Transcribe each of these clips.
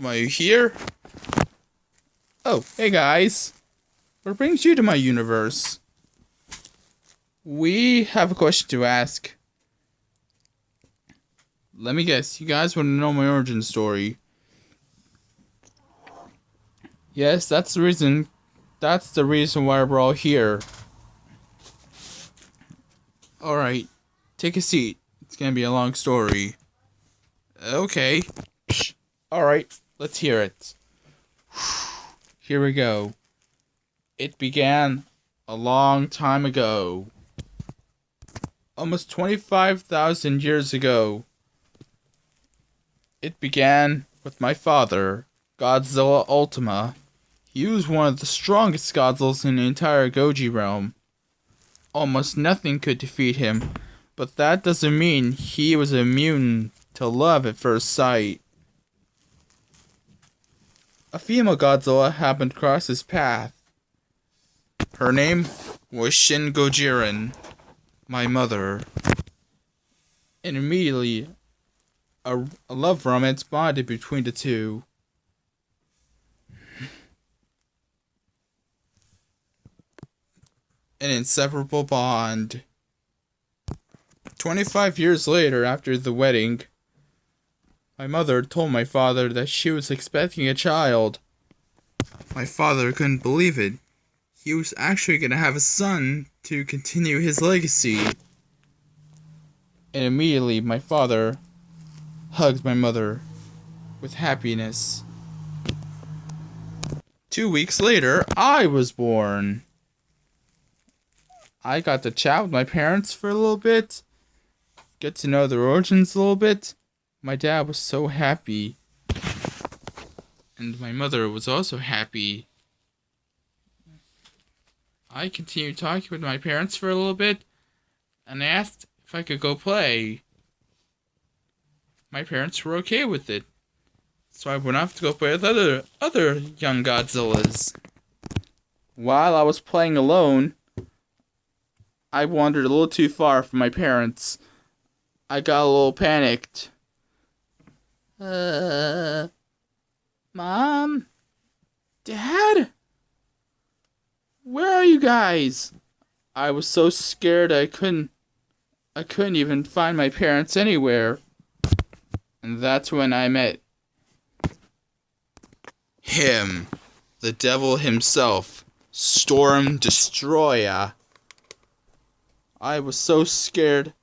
Ultima, are you here? Oh, hey guys. What brings you to my universe? We have a question to ask. Let me guess, you guys want to know my origin story. Yes, that's the reason. That's the reason why we're all here. Alright, take a seat. It's gonna be a long story. Okay. Alright, let's hear it. Here we go. It began a long time ago. Almost 25,000 years ago. It began with my father, Godzilla Ultima. He was one of the strongest Godzillas in the entire Goji realm. Almost nothing could defeat him, but that doesn't mean he was immune to love at first sight. A female Godzilla happened to cross his path. Her name was Shin Gojiren, my mother. And immediately, a love romance bonded between the two. An inseparable bond. 25 years later, after the wedding, my mother told my father that she was expecting a child. My father couldn't believe it. He was actually going to have a son to continue his legacy. And immediately, my father hugged my mother with happiness. 2 weeks later, I was born. I got to chat with my parents for a little bit, get to know their origins a little bit. My dad was so happy. And my mother was also happy. I continued talking with my parents for a little bit, and asked if I could go play. My parents were okay with it, so I went off to go play with other young Godzillas. While I was playing alone, I wandered a little too far from my parents. I got a little panicked. Mom? Dad? Where are you guys? I was so scared I couldn't even find my parents anywhere. And that's when I met him, the devil himself, Storm Destroyer. I was so scared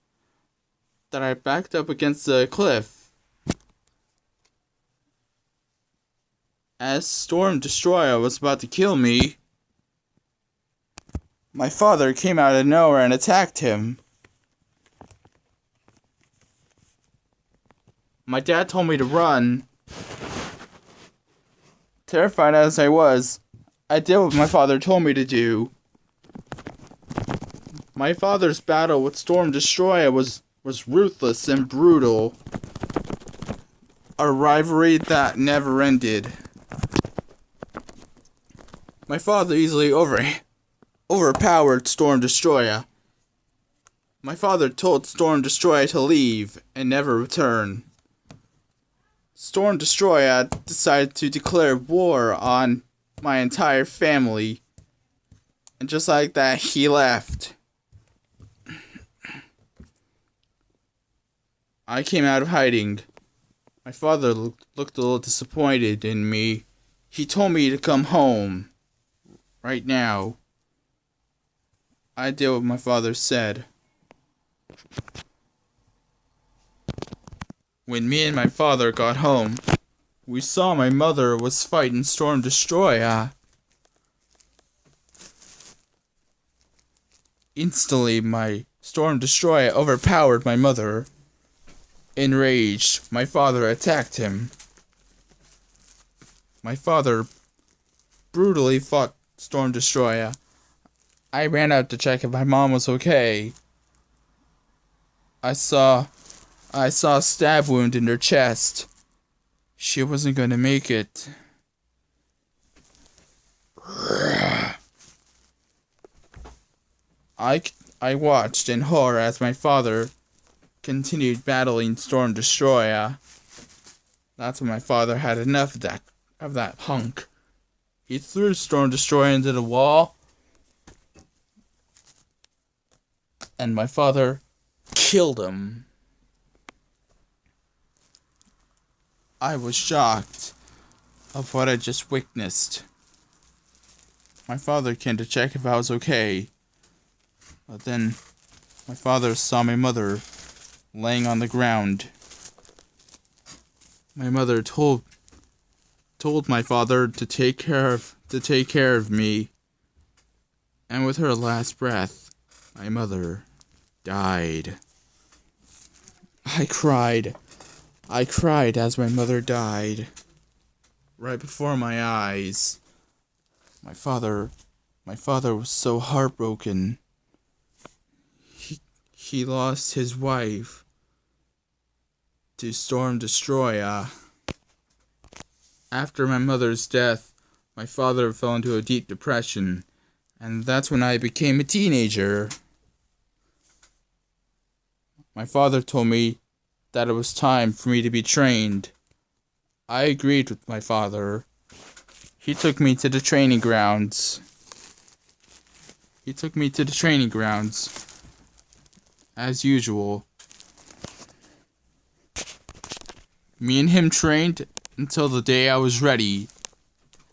that I backed up against the cliff. As Storm Destroyer was about to kill me, my father came out of nowhere and attacked him. My dad told me to run. Terrified as I was, I did what my father told me to do. My father's battle with Storm Destroyer was ruthless and brutal. A rivalry that never ended. My father easily overpowered Storm Destroyer. My father told Storm Destroyer to leave and never return. Storm Destroyer decided to declare war on my entire family. And just like that, he left. I came out of hiding. My father looked a little disappointed in me. He told me to come home. Right now. I did what my father said. When me and my father got home, we saw my mother was fighting Storm Destroyer. Instantly, my Storm Destroyer overpowered my mother. Enraged, my father attacked him. My father brutally fought Storm Destroyer. I ran out to check if my mom was okay. I saw a stab wound in her chest. She wasn't going to make it. I watched in horror as my father continued battling Storm Destroyer. That's when my father had enough of that punk. He threw Storm Destroyer into the wall, and my father killed him. I was shocked of what I just witnessed. My father came to check if I was okay, but then my father saw my mother laying on the ground. My mother told my father to take care of me, and with her last breath, my mother died. I cried as my mother died, right before my eyes. My father was so heartbroken. He lost his wife to Storm Destroyer. After my mother's death, my father fell into a deep depression, and that's when I became a teenager. My father told me that it was time for me to be trained. I agreed with my father. He took me to the training grounds. As usual. Me and him trained until the day I was ready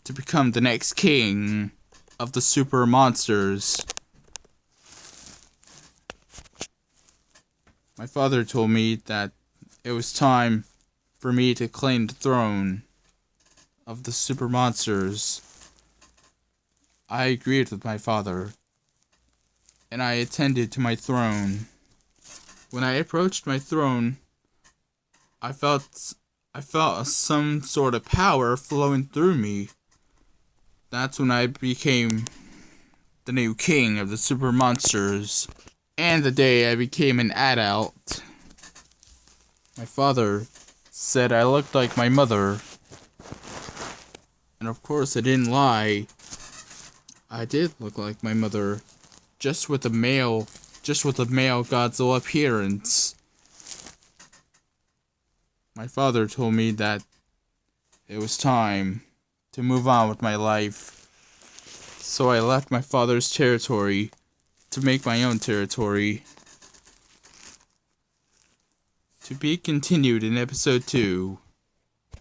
to become the next king of the super monsters. My father told me that it was time for me to claim the throne of the super monsters. I agreed with my father, and I attended to my throne. When I approached my throne, I felt some sort of power flowing through me. That's when I became the new king of the super monsters. And the day I became an adult, my father said I looked like my mother. And of course I didn't lie. I did look like my mother, just with a male Godzilla appearance. My father told me that it was time to move on with my life. So I left my father's territory to make my own territory. To be continued in episode 2.